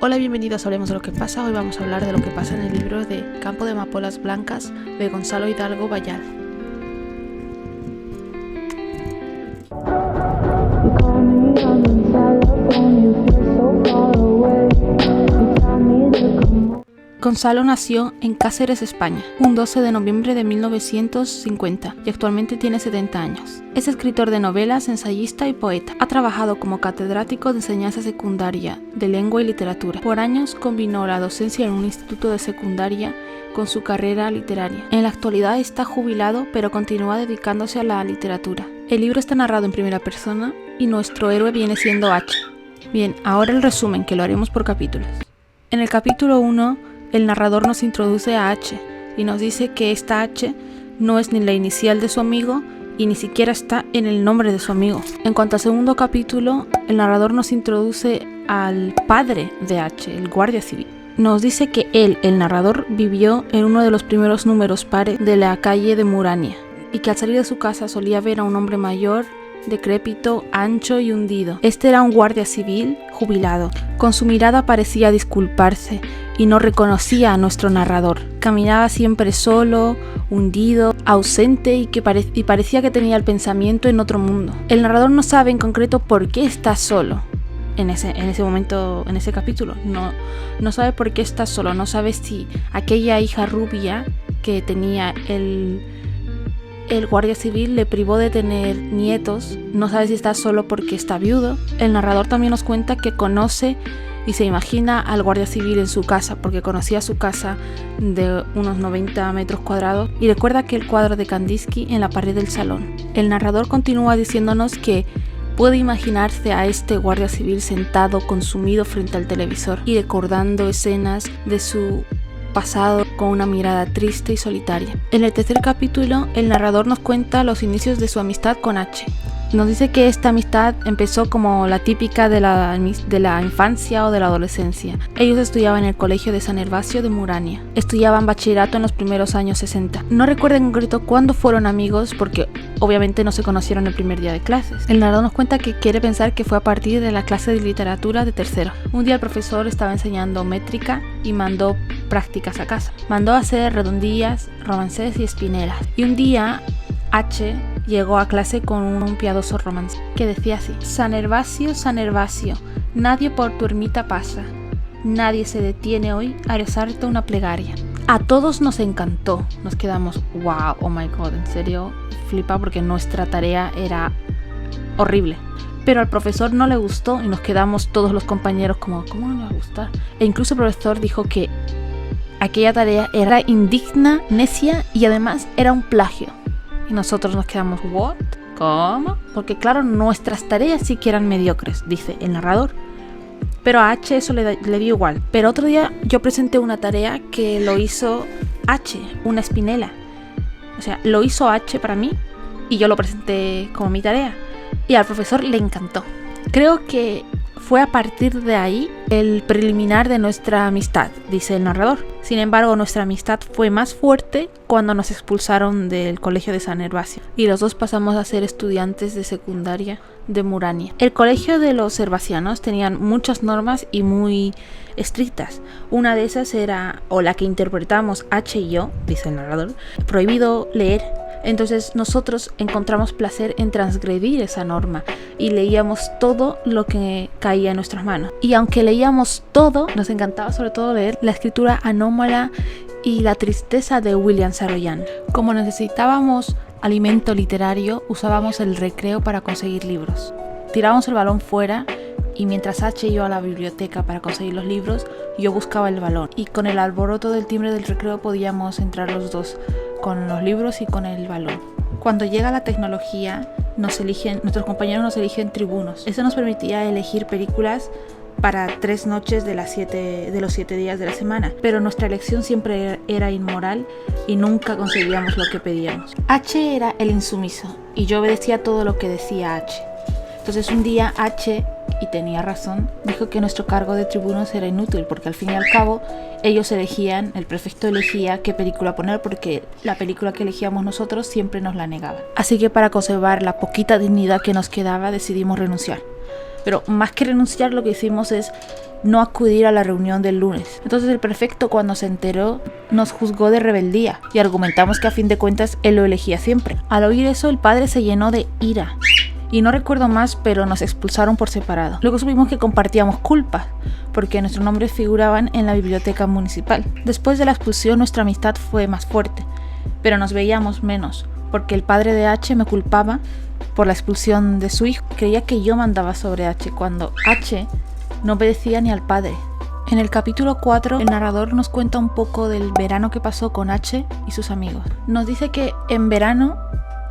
Hola, bienvenidos a Hablemos de lo que pasa. Hoy vamos a hablar de lo que pasa en el libro de Campo de Amapolas Blancas de Gonzalo Hidalgo Bayal. Gonzalo nació en Cáceres, España, un 12 de noviembre de 1950 y actualmente tiene 70 años. Es escritor de novelas, ensayista y poeta. Ha trabajado como catedrático de enseñanza secundaria de lengua y literatura. Por años combinó la docencia en un instituto de secundaria con su carrera literaria. En la actualidad está jubilado, pero continúa dedicándose a la literatura. El libro está narrado en primera persona y nuestro héroe viene siendo H. Bien, ahora el resumen, que lo haremos por capítulos. En el capítulo 1, el narrador nos introduce a H y nos dice que esta H no es ni la inicial de su amigo y ni siquiera está en el nombre de su amigo. En cuanto al segundo capítulo, el narrador nos introduce al padre de H, el guardia civil. Nos dice que él, el narrador, vivió en uno de los primeros números pares de la calle de Murania y que al salir de su casa solía ver a un hombre mayor, decrépito, ancho y hundido. Este era un guardia civil jubilado. Con su mirada parecía disculparse y no reconocía a nuestro narrador. Caminaba siempre solo, hundido, ausente y parecía que tenía el pensamiento en otro mundo. El narrador no sabe en concreto por qué está solo. En ese momento, en ese capítulo, no sabe por qué está solo. No sabe si aquella hija rubia que tenía el guardia civil le privó de tener nietos. No sabe si está solo porque está viudo. El narrador también nos cuenta que conoce y se imagina al guardia civil en su casa, porque conocía su casa de unos 90 metros cuadrados y recuerda aquel cuadro de Kandinsky en la pared del salón. El narrador continúa diciéndonos que puede imaginarse a este guardia civil sentado consumido frente al televisor y recordando escenas de su pasado con una mirada triste y solitaria. En el tercer capítulo, el narrador nos cuenta los inicios de su amistad con H. Nos dice que esta amistad empezó como la típica de la infancia o de la adolescencia. Ellos estudiaban en el colegio de San Hervasio de Murania. Estudiaban bachillerato en los primeros años 60. No recuerdo en concreto cuándo fueron amigos porque obviamente no se conocieron el primer día de clases. El narrador nos cuenta que quiere pensar que fue a partir de la clase de literatura de tercero. Un día el profesor estaba enseñando métrica y mandó prácticas a casa. Mandó a hacer redondillas, romances y espinelas. Y un día H llegó a clase con un piadoso romance que decía así: San Hervasio, nadie por tu ermita pasa, nadie se detiene hoy a rezarte una plegaria. A todos nos encantó, nos quedamos wow, oh my god, en serio, flipa porque nuestra tarea era horrible. Pero al profesor no le gustó y nos quedamos todos los compañeros como, ¿cómo no le va a gustar? E incluso el profesor dijo que aquella tarea era indigna, necia y además era un plagio. Y nosotros nos quedamos, ¿what? ¿Cómo? Porque claro, nuestras tareas sí que eran mediocres, dice el narrador. Pero a H eso le dio igual. Pero otro día yo presenté una tarea que lo hizo H, una espinela. O sea, lo hizo H para mí y yo lo presenté como mi tarea. Y al profesor le encantó. Creo que fue a partir de ahí el preliminar de nuestra amistad, dice el narrador. Sin embargo, nuestra amistad fue más fuerte cuando nos expulsaron del colegio de San Hervasio y los dos pasamos a ser estudiantes de secundaria de Murania. El colegio de los hervasianos tenían muchas normas y muy estrictas. Una de esas era, o la que interpretamos H y yo, dice el narrador, prohibido leer. Entonces nosotros encontramos placer en transgredir esa norma y leíamos todo lo que caía en nuestras manos. Y aunque leíamos todo, nos encantaba sobre todo leer la escritura anómala y la tristeza de William Saroyan. Como necesitábamos alimento literario, usábamos el recreo para conseguir libros. Tirábamos el balón fuera y mientras H iba a la biblioteca para conseguir los libros, yo buscaba el balón. Y con el alboroto del timbre del recreo podíamos entrar los dos, con los libros y con el balón. Cuando llega la tecnología, nuestros compañeros nos eligen tribunos. Eso nos permitía elegir películas para 3 noches de los 7 días de la semana, pero nuestra elección siempre era inmoral y nunca conseguíamos lo que pedíamos. H era el insumiso y yo obedecía todo lo que decía H. Entonces un día H, y tenía razón, dijo que nuestro cargo de tribunos era inútil porque al fin y al cabo ellos elegían, el prefecto elegía qué película poner porque la película que elegíamos nosotros siempre nos la negaban. Así que para conservar la poquita dignidad que nos quedaba decidimos renunciar. pero más que renunciar lo que hicimos es no acudir a la reunión del lunes. Entonces el prefecto, cuando se enteró, nos juzgó de rebeldía y argumentamos que a fin de cuentas él lo elegía siempre. Al oír eso, el padre se llenó de ira y no recuerdo más, pero nos expulsaron por separado. Luego supimos que compartíamos culpas porque nuestros nombres figuraban en la biblioteca municipal. Después de la expulsión nuestra amistad fue más fuerte, pero nos veíamos menos porque el padre de H me culpaba por la expulsión de su hijo. Creía que yo mandaba sobre H cuando H no obedecía ni al padre. En el capítulo 4, el narrador nos cuenta un poco del verano que pasó con H y sus amigos. Nos dice que en verano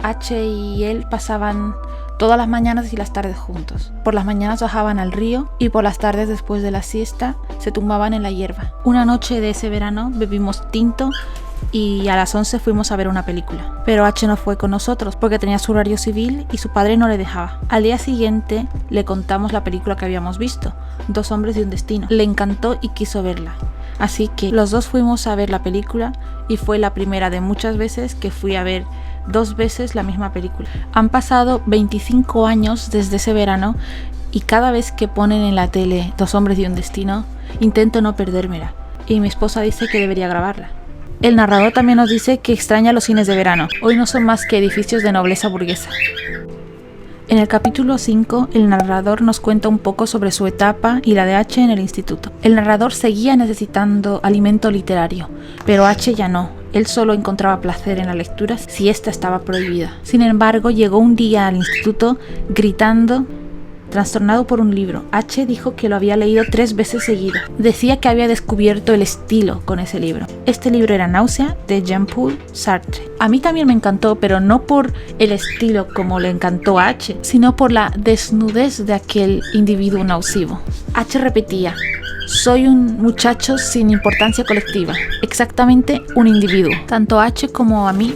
H y él pasaban todas las mañanas y las tardes juntos. Por las mañanas bajaban al río y por las tardes, después de la siesta, se tumbaban en la hierba. Una noche de ese verano bebimos tinto y a las 11 fuimos a ver una película. Pero H no fue con nosotros porque tenía su horario civil y su padre no le dejaba. Al día siguiente le contamos la película que habíamos visto, Dos hombres y un destino. Le encantó y quiso verla. Así que los dos fuimos a ver la película y fue la primera de muchas veces que fui a ver 2 veces la misma película. Han pasado 25 años desde ese verano y cada vez que ponen en la tele Dos hombres y un destino, intento no perdérmela. Y mi esposa dice que debería grabarla. El narrador también nos dice que extraña los cines de verano. Hoy no son más que edificios de nobleza burguesa. En el capítulo 5, el narrador nos cuenta un poco sobre su etapa y la de H en el instituto. El narrador seguía necesitando alimento literario, pero H ya no. Él solo encontraba placer en la lectura si ésta estaba prohibida. Sin embargo, llegó un día al instituto gritando, trastornado por un libro. H dijo que lo había leído 3 veces seguidas. Decía que había descubierto el estilo con ese libro. Este libro era Náusea, de Jean-Paul Sartre. A mí también me encantó, pero no por el estilo como le encantó a H, sino por la desnudez de aquel individuo nocivo. H repetía: soy un muchacho sin importancia colectiva, exactamente un individuo. Tanto a H como a mí,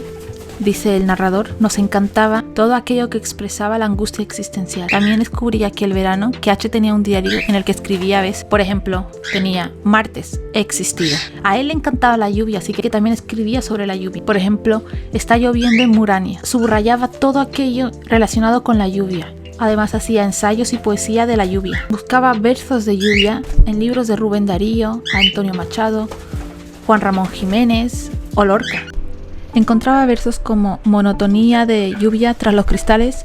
dice el narrador, nos encantaba todo aquello que expresaba la angustia existencial. También descubrí aquel verano que H tenía un diario en el que escribía a veces. Por ejemplo, tenía martes, he existido. A él le encantaba la lluvia, así que también escribía sobre la lluvia. Por ejemplo, está lloviendo en Murania. Subrayaba todo aquello relacionado con la lluvia. Además hacía ensayos y poesía de la lluvia. Buscaba versos de lluvia en libros de Rubén Darío, Antonio Machado, Juan Ramón Jiménez o Lorca. Encontraba versos como Monotonía de lluvia tras los cristales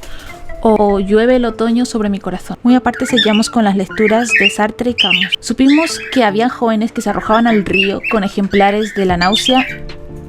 o Llueve el otoño sobre mi corazón. Muy aparte seguíamos con las lecturas de Sartre y Camus. Supimos que había jóvenes que se arrojaban al río con ejemplares de La náusea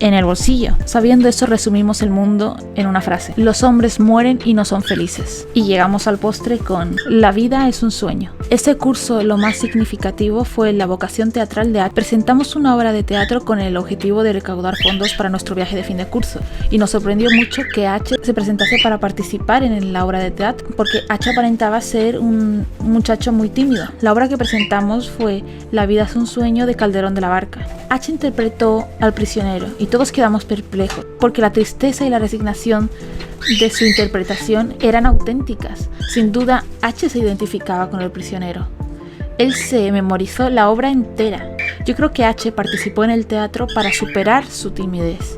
en el bolsillo. Sabiendo eso, resumimos el mundo en una frase: los hombres mueren y no son felices. Y llegamos al postre con La vida es un sueño. Este curso, lo más significativo fue la vocación teatral de H. Presentamos una obra de teatro con el objetivo de recaudar fondos para nuestro viaje de fin de curso, y nos sorprendió mucho que H se presentase para participar en la obra de teatro, porque H aparentaba ser un muchacho muy tímido. La obra que presentamos fue La vida es un sueño, de Calderón de la Barca. H interpretó al prisionero y todos quedamos perplejos, porque la tristeza y la resignación de su interpretación eran auténticas. Sin duda, H se identificaba con el prisionero. Él se memorizó la obra entera. Yo creo que H participó en el teatro para superar su timidez,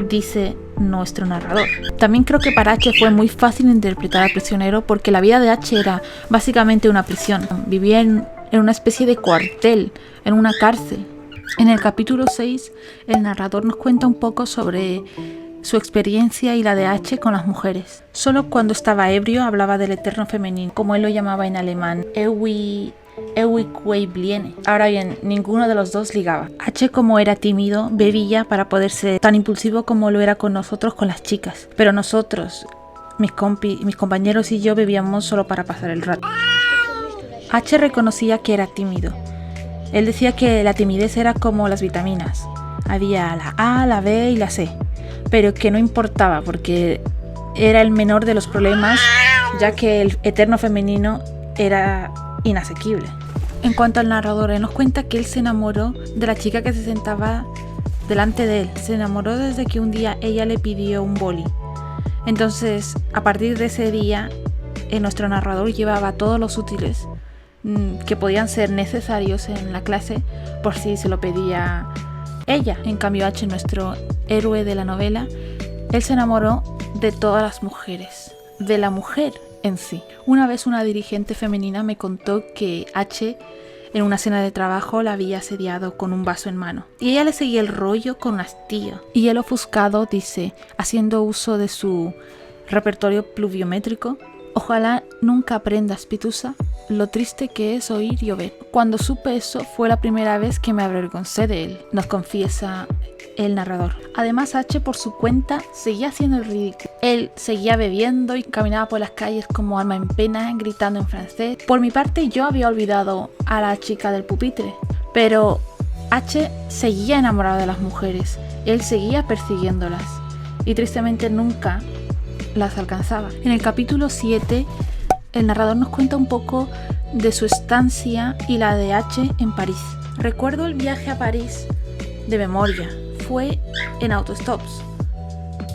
dice nuestro narrador. También creo que para H fue muy fácil interpretar al prisionero porque la vida de H era básicamente una prisión. Vivía en una especie de cuartel, en una cárcel. En el capítulo 6, el narrador nos cuenta un poco sobre su experiencia y la de H con las mujeres. Solo cuando estaba ebrio hablaba del eterno femenino, como él lo llamaba en alemán, Ewig Weibliche. Ahora bien, ninguno de los dos ligaba. H, como era tímido, bebía para poder ser tan impulsivo como lo era con nosotros, con las chicas. Pero nosotros, mis compañeros y yo, bebíamos solo para pasar el rato. H reconocía que era tímido. Él decía que la timidez era como las vitaminas. Había la A, la B y la C, pero que no importaba porque era el menor de los problemas, ya que el eterno femenino era inasequible. En cuanto al narrador, él nos cuenta que él se enamoró de la chica que se sentaba delante de él. Se enamoró desde que un día ella le pidió un boli. Entonces, a partir de ese día, nuestro narrador llevaba todos los útiles que podían ser necesarios en la clase por si se lo pedía ella. En cambio, H, nuestro héroe de la novela, él se enamoró de todas las mujeres, de la mujer en sí. Una vez una dirigente femenina me contó que H en una cena de trabajo la había asediado con un vaso en mano y ella le seguía el rollo con un hastío. Y él, ofuscado, dice, haciendo uso de su repertorio pluviométrico: ojalá nunca aprendas, Pitusa, lo triste que es oír llover. Cuando supe eso fue la primera vez que me avergoncé de él, nos confiesa el narrador. Además, H por su cuenta seguía haciendo el ridículo. Él seguía bebiendo y caminaba por las calles como alma en pena, gritando en francés. Por mi parte, yo había olvidado a la chica del pupitre, pero H seguía enamorado de las mujeres. Él seguía persiguiéndolas y tristemente nunca las alcanzaba. En el capítulo 7, el narrador nos cuenta un poco de su estancia y la de H en París. Recuerdo el viaje a París de memoria. Fue en autostops.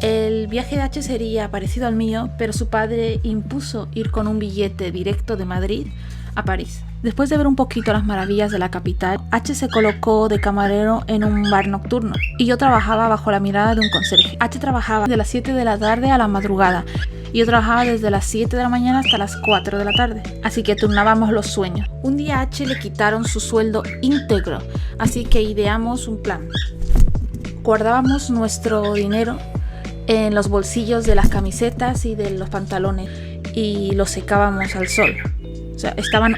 El viaje de H sería parecido al mío, pero su padre impuso ir con un billete directo de Madrid a París. Después de ver un poquito las maravillas de la capital, H se colocó de camarero en un bar nocturno y yo trabajaba bajo la mirada de un conserje. H trabajaba de las 7 de la tarde a la madrugada y yo trabajaba desde las 7 de la mañana hasta las 4 de la tarde, así que turnábamos los sueños. Un día a H le quitaron su sueldo íntegro, así que ideamos un plan. Guardábamos nuestro dinero en los bolsillos de las camisetas y de los pantalones y lo secábamos al sol. O sea, estaba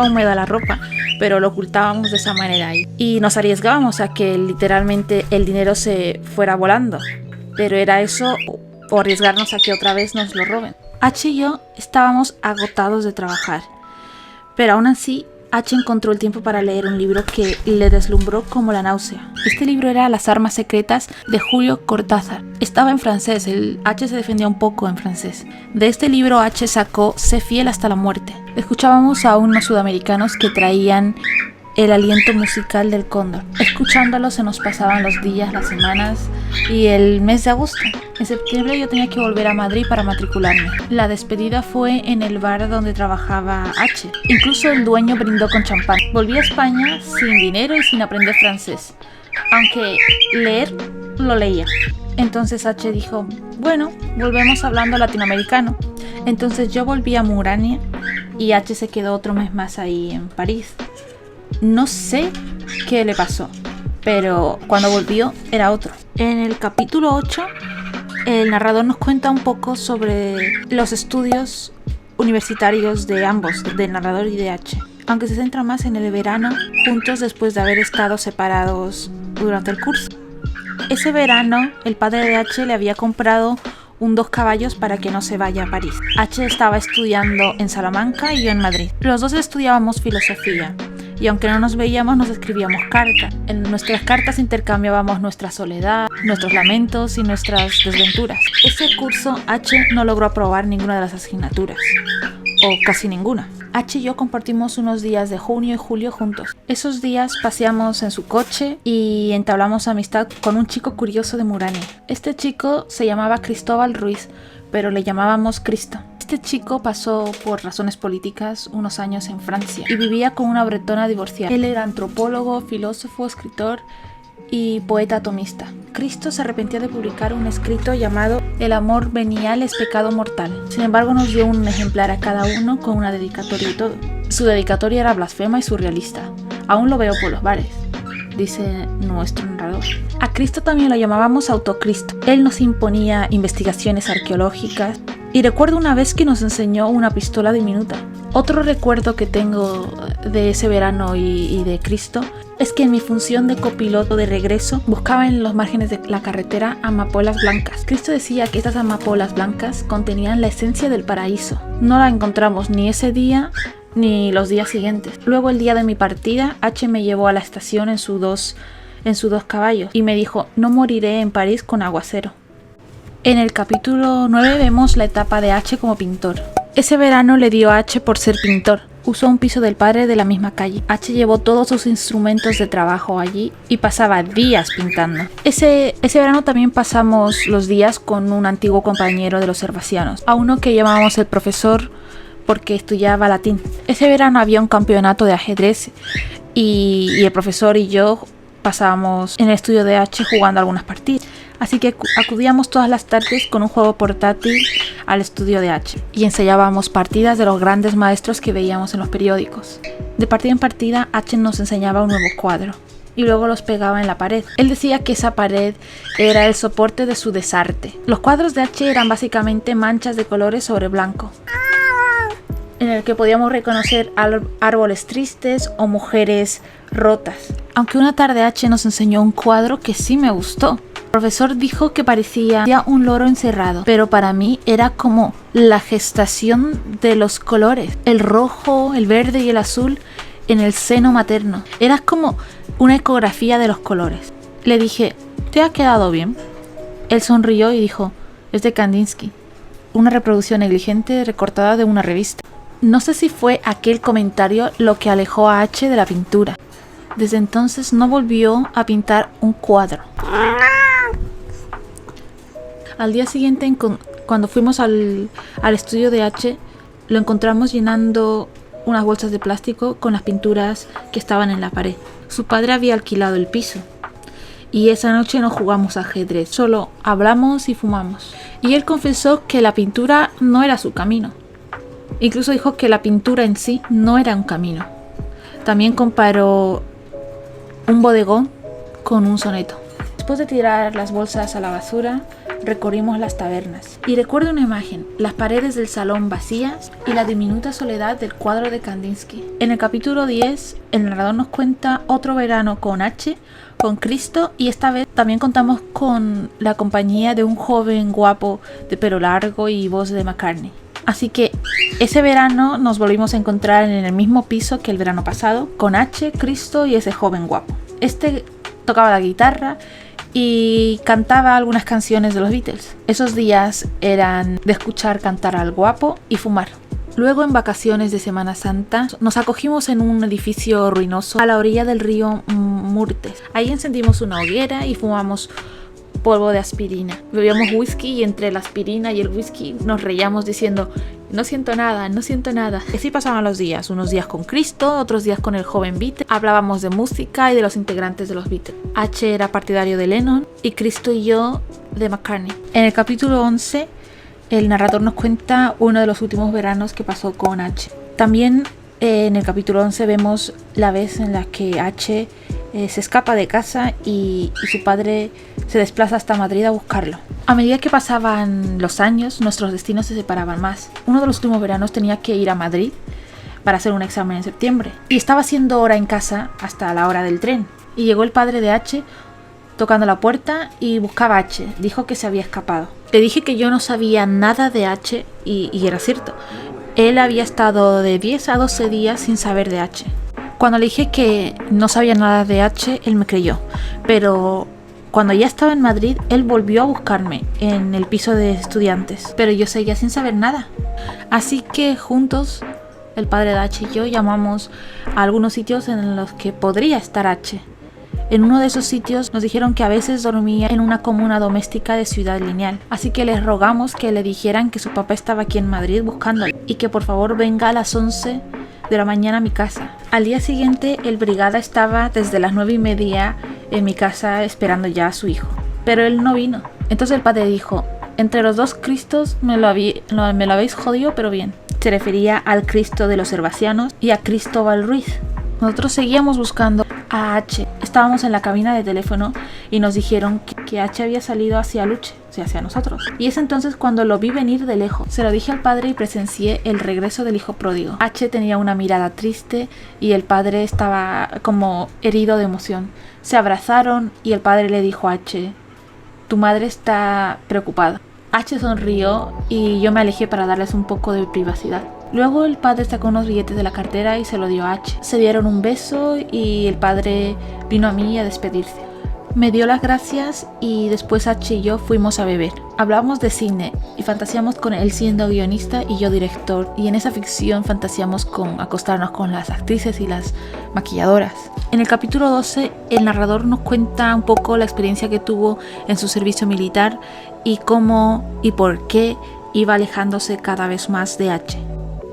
húmeda la ropa, pero lo ocultábamos de esa manera ahí. Y nos arriesgábamos a que literalmente el dinero se fuera volando. Pero era eso o arriesgarnos a que otra vez nos lo roben. H y yo estábamos agotados de trabajar. Pero aún así, H encontró el tiempo para leer un libro que le deslumbró como la náusea. Este libro era Las armas secretas de Julio Cortázar. Estaba en francés, el H se defendía un poco en francés. De este libro H sacó Sé fiel hasta la muerte. Escuchábamos a unos sudamericanos que traían el aliento musical del cóndor. Escuchándolo se nos pasaban los días, las semanas y el mes de agosto. En septiembre yo tenía que volver a Madrid para matricularme. La despedida fue en el bar donde trabajaba H. Incluso el dueño brindó con champán. Volví a España sin dinero y sin aprender francés, aunque leer lo leía. Entonces H dijo, bueno, volvemos hablando latinoamericano. Entonces yo volví a Murania y H se quedó otro mes más ahí en París. No sé qué le pasó, pero cuando volvió era otro. En el capítulo 8, el narrador nos cuenta un poco sobre los estudios universitarios de ambos, del narrador y de H, aunque se centra más en el verano juntos después de haber estado separados durante el curso. Ese verano, el padre de H le había comprado un 2 caballos para que no se vaya a París. H estaba estudiando en Salamanca y yo en Madrid. Los dos estudiábamos filosofía. Y aunque no nos veíamos, nos escribíamos cartas. En nuestras cartas intercambiábamos nuestra soledad, nuestros lamentos y nuestras desventuras. Ese curso H no logró aprobar ninguna de las asignaturas, o casi ninguna. H y yo compartimos unos días de junio y julio juntos. Esos días paseamos en su coche y entablamos amistad con un chico curioso de Murania. Este chico se llamaba Cristóbal Ruiz, pero le llamábamos Cristo. Este chico pasó por razones políticas unos años en Francia y vivía con una bretona divorciada. Él era antropólogo, filósofo, escritor y poeta atomista. Cristo se arrepentía de publicar un escrito llamado El amor venial es pecado mortal. Sin embargo, nos dio un ejemplar a cada uno con una dedicatoria y todo. Su dedicatoria era blasfema y surrealista. Aún lo veo por los bares, dice nuestro narrador. A Cristo también lo llamábamos Autocristo. Él nos imponía investigaciones arqueológicas y recuerdo una vez que nos enseñó una pistola diminuta. Otro recuerdo que tengo de ese verano y de Cristo es que en mi función de copiloto de regreso buscaba en los márgenes de la carretera amapolas blancas. Cristo decía que estas amapolas blancas contenían la esencia del paraíso. No la encontramos ni ese día ni los días siguientes. Luego, el día de mi partida, H me llevó a la estación en sus dos caballos y me dijo, no moriré en París con aguacero. En el capítulo 9 vemos la etapa de H como pintor. Ese verano le dio a H por ser pintor. Usó un piso del padre de la misma calle. H llevó todos sus instrumentos de trabajo allí y pasaba días pintando. Ese verano también pasamos los días con un antiguo compañero de los Herbacianos, a uno que llamábamos el profesor porque estudiaba latín. Ese verano había un campeonato de ajedrez y el profesor y yo pasábamos en el estudio de H jugando algunas partidas. Así que acudíamos todas las tardes con un juego portátil al estudio de H y ensayábamos partidas de los grandes maestros que veíamos en los periódicos. De partida en partida, H nos enseñaba un nuevo cuadro y luego los pegaba en la pared. Él decía que esa pared era el soporte de su desarte. Los cuadros de H eran básicamente manchas de colores sobre blanco, en el que podíamos reconocer árboles tristes o mujeres rotas. Aunque una tarde H nos enseñó un cuadro que sí me gustó. El profesor dijo que parecía un loro encerrado, pero para mí era como la gestación de los colores, el rojo, el verde y el azul en el seno materno. Era como una ecografía de los colores. Le dije, ¿te ha quedado bien? Él sonrió y dijo, es de Kandinsky, una reproducción negligente recortada de una revista. No sé si fue aquel comentario lo que alejó a H de la pintura. Desde entonces no volvió a pintar un cuadro. Al día siguiente, cuando fuimos al estudio de H, lo encontramos llenando unas bolsas de plástico con las pinturas que estaban en la pared. Su padre había alquilado el piso y esa noche no jugamos ajedrez, solo hablamos y fumamos. Y él confesó que la pintura no era su camino. Incluso dijo que la pintura en sí no era un camino. También comparó un bodegón con un soneto. Después de tirar las bolsas a la basura, recorrimos las tabernas. Y recuerdo una imagen, las paredes del salón vacías y la diminuta soledad del cuadro de Kandinsky. En el capítulo 10, el narrador nos cuenta otro verano con H, con Cristo, y esta vez también contamos con la compañía de un joven guapo de pelo largo y voz de McCartney. Así que ese verano nos volvimos a encontrar en el mismo piso que el verano pasado, con H, Cristo y ese joven guapo. Este tocaba la guitarra y cantaba algunas canciones de los Beatles. Esos días eran de escuchar cantar al guapo y fumar. Luego, en vacaciones de Semana Santa, nos acogimos en un edificio ruinoso a la orilla del río Murtes. Ahí encendimos una hoguera y fumamos polvo de aspirina. Bebíamos whisky y entre la aspirina y el whisky nos reíamos diciendo no siento nada, no siento nada. Así pasaban los días, unos días con Cristo, otros días con el joven Beatle. Hablábamos de música y de los integrantes de los Beatles. H era partidario de Lennon y Cristo y yo de McCartney. En el capítulo 11, el narrador nos cuenta uno de los últimos veranos que pasó con H. También en el capítulo 11 vemos la vez en la que H se escapa de casa y su padre se desplaza hasta Madrid a buscarlo. A medida que pasaban los años, nuestros destinos se separaban más. Uno de los últimos veranos tenía que ir a Madrid para hacer un examen en septiembre. Y estaba haciendo hora en casa hasta la hora del tren. Y llegó el padre de H tocando la puerta y buscaba a H. Dijo que se había escapado. Le dije que yo no sabía nada de H y era cierto. Él había estado de 10 a 12 días sin saber de H. Cuando le dije que no sabía nada de H, él me creyó. Pero cuando ya estaba en Madrid, él volvió a buscarme en el piso de estudiantes. Pero yo seguía sin saber nada. Así que juntos, el padre de H y yo llamamos a algunos sitios en los que podría estar H. En uno de esos sitios nos dijeron que a veces dormía en una comuna doméstica de Ciudad Lineal. Así que les rogamos que le dijeran que su papá estaba aquí en Madrid buscándolo y que por favor venga a las 11 de la mañana a mi casa. Al día siguiente, el brigada estaba desde las 9:30 en mi casa esperando ya a su hijo. Pero él no vino. Entonces el padre dijo, entre los dos Cristos me lo habéis jodido, pero bien. Se refería al Cristo de los Herbacianos y a Cristóbal Ruiz. Nosotros seguíamos buscando a H. Estábamos en la cabina de teléfono y nos dijeron que H había salido hacia Luche, o sea, hacia nosotros. Y es entonces cuando lo vi venir de lejos. Se lo dije al padre y presencié el regreso del hijo pródigo. H tenía una mirada triste y el padre estaba como herido de emoción. Se abrazaron y el padre le dijo a H, tu madre está preocupada. H sonrió y yo me alejé para darles un poco de privacidad. Luego el padre sacó unos billetes de la cartera y se lo dio a H. Se dieron un beso y el padre vino a mí a despedirse. Me dio las gracias y después H y yo fuimos a beber. Hablábamos de cine y fantaseamos con él siendo guionista y yo director. Y en esa ficción fantaseamos con acostarnos con las actrices y las maquilladoras. En el capítulo 12, el narrador nos cuenta un poco la experiencia que tuvo en su servicio militar y cómo y por qué iba alejándose cada vez más de H.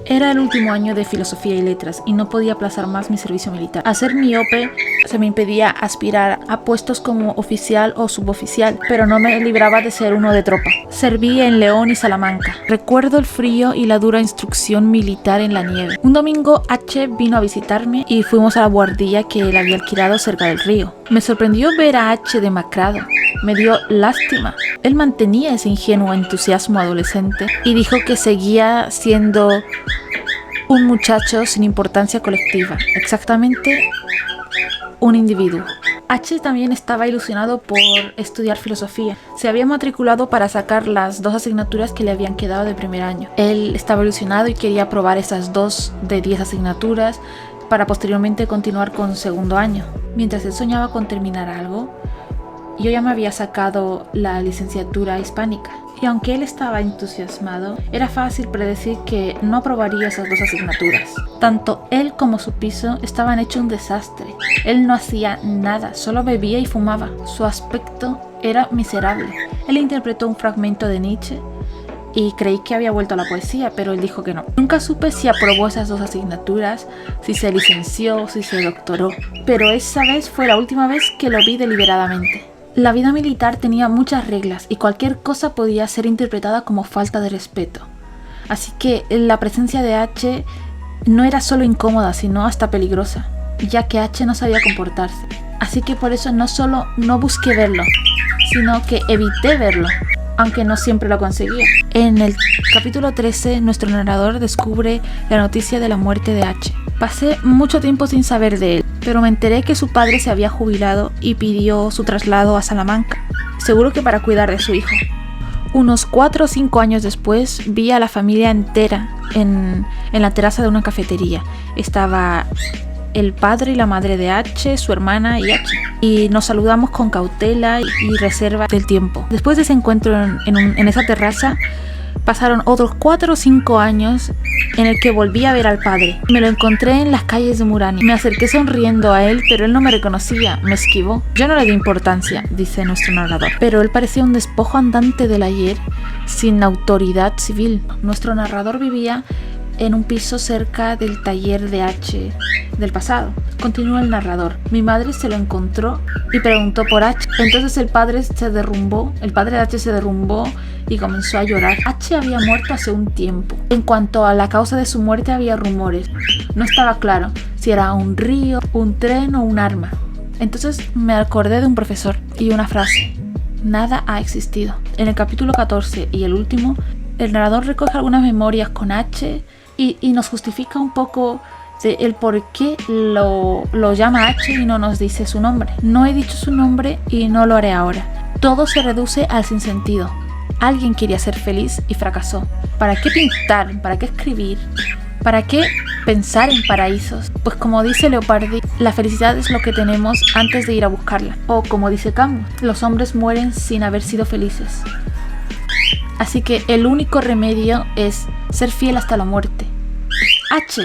Era el último año de filosofía y letras y no podía aplazar más mi servicio militar. Al ser miope, se me impedía aspirar a puestos como oficial o suboficial, pero no me libraba de ser uno de tropa. Serví en León y Salamanca. Recuerdo el frío y la dura instrucción militar en la nieve. Un domingo H vino a visitarme y fuimos a la buhardilla que él había alquilado cerca del río. Me sorprendió ver a H demacrado. Me dio lástima. Él mantenía ese ingenuo entusiasmo adolescente y dijo que seguía siendo un muchacho sin importancia colectiva, exactamente un individuo. H también estaba ilusionado por estudiar filosofía. Se había matriculado para sacar las 2 asignaturas que le habían quedado de primer año. Él estaba ilusionado y quería probar esas 2 de 10 asignaturas para posteriormente continuar con segundo año. Mientras él soñaba con terminar algo, yo ya me había sacado la licenciatura hispánica. Y aunque él estaba entusiasmado, era fácil predecir que no aprobaría esas 2 asignaturas. Tanto él como su piso estaban hecho un desastre. Él no hacía nada, solo bebía y fumaba. Su aspecto era miserable. Él interpretó un fragmento de Nietzsche y creí que había vuelto a la poesía, pero él dijo que no. Nunca supe si aprobó esas 2 asignaturas, si se licenció, si se doctoró. Pero esa vez fue la última vez que lo vi deliberadamente. La vida militar tenía muchas reglas y cualquier cosa podía ser interpretada como falta de respeto. Así que la presencia de H no era solo incómoda, sino hasta peligrosa, ya que H no sabía comportarse. Así que por eso no solo no busqué verlo, sino que evité verlo, aunque no siempre lo conseguía. En el capítulo 13, nuestro narrador descubre la noticia de la muerte de H. Pasé mucho tiempo sin saber de él, pero me enteré que su padre se había jubilado y pidió su traslado a Salamanca, seguro que para cuidar de su hijo. Unos 4 o 5 años después vi a la familia entera en la terraza de una cafetería. Estaba el padre y la madre de H, su hermana y H. Y nos saludamos con cautela y reserva del tiempo. Después de ese encuentro en esa terraza, pasaron otros 4 o 5 años en el que volví a ver al padre. Me lo encontré en las calles de Murani. Me acerqué sonriendo a él, pero él no me reconocía, me esquivó. Yo no le di importancia, dice nuestro narrador, pero él parecía un despojo andante del ayer, sin autoridad civil. Nuestro narrador vivía en un piso cerca del taller de H del pasado. Continúa el narrador. Mi madre se lo encontró y preguntó por H. Entonces el padre de H se derrumbó y comenzó a llorar. H había muerto hace un tiempo. En cuanto a la causa de su muerte había rumores. No estaba claro si era un río, un tren o un arma. Entonces me acordé de un profesor y una frase. Nada ha existido. En el capítulo 14 y el último, el narrador recoge algunas memorias con H y nos justifica un poco de el por qué lo llama H y no nos dice su nombre. No he dicho su nombre y no lo haré ahora. Todo se reduce al sinsentido. Alguien quería ser feliz y fracasó. ¿Para qué pintar? ¿Para qué escribir? ¿Para qué pensar en paraísos? Pues como dice Leopardi, la felicidad es lo que tenemos antes de ir a buscarla. O como dice Camus, los hombres mueren sin haber sido felices. Así que el único remedio es ser fiel hasta la muerte. H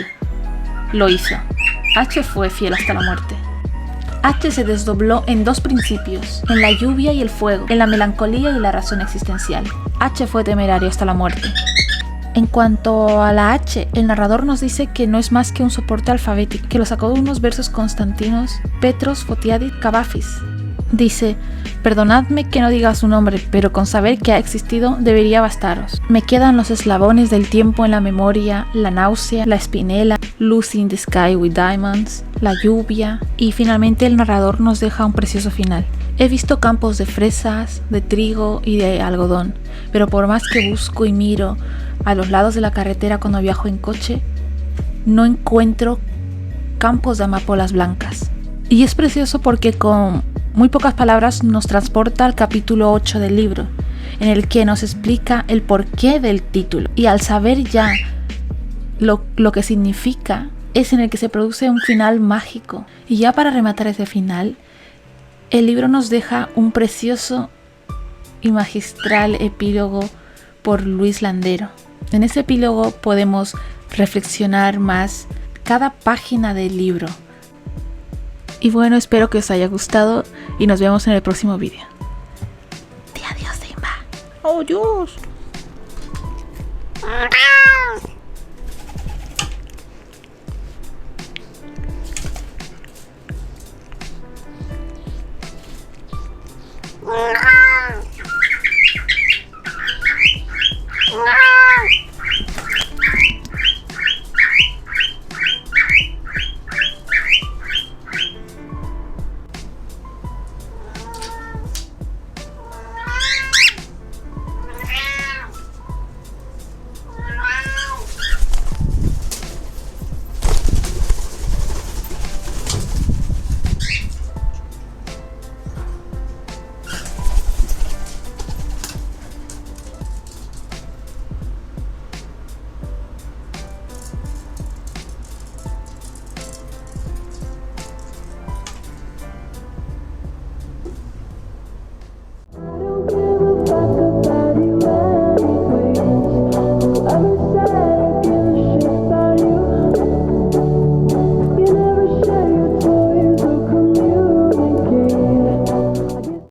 lo hizo. H fue fiel hasta la muerte. H se desdobló en 2 principios, en la lluvia y el fuego, en la melancolía y la razón existencial. H fue temerario hasta la muerte. En cuanto a la H, el narrador nos dice que no es más que un soporte alfabético, que lo sacó de unos versos constantinos, Petros, Fotiadis, Cavafis. Dice: perdonadme que no diga su nombre, pero con saber que ha existido debería bastaros. Me quedan los eslabones del tiempo en la memoria, la náusea, la espinela, Lucy in the Sky with Diamonds, la lluvia, y finalmente el narrador nos deja un precioso final. He visto campos de fresas, de trigo y de algodón, pero por más que busco y miro a los lados de la carretera cuando viajo en coche, no encuentro campos de amapolas blancas. Y es precioso porque con muy pocas palabras nos transporta al capítulo 8 del libro, en el que nos explica el porqué del título. Y al saber ya lo que significa, es en el que se produce un final mágico. Y ya para rematar ese final, el libro nos deja un precioso y magistral epílogo por Luis Landero. En ese epílogo podemos reflexionar más cada página del libro. Y bueno, espero que os haya gustado y nos vemos en el próximo vídeo. Di adiós, Simba. ¡Oh, Dios!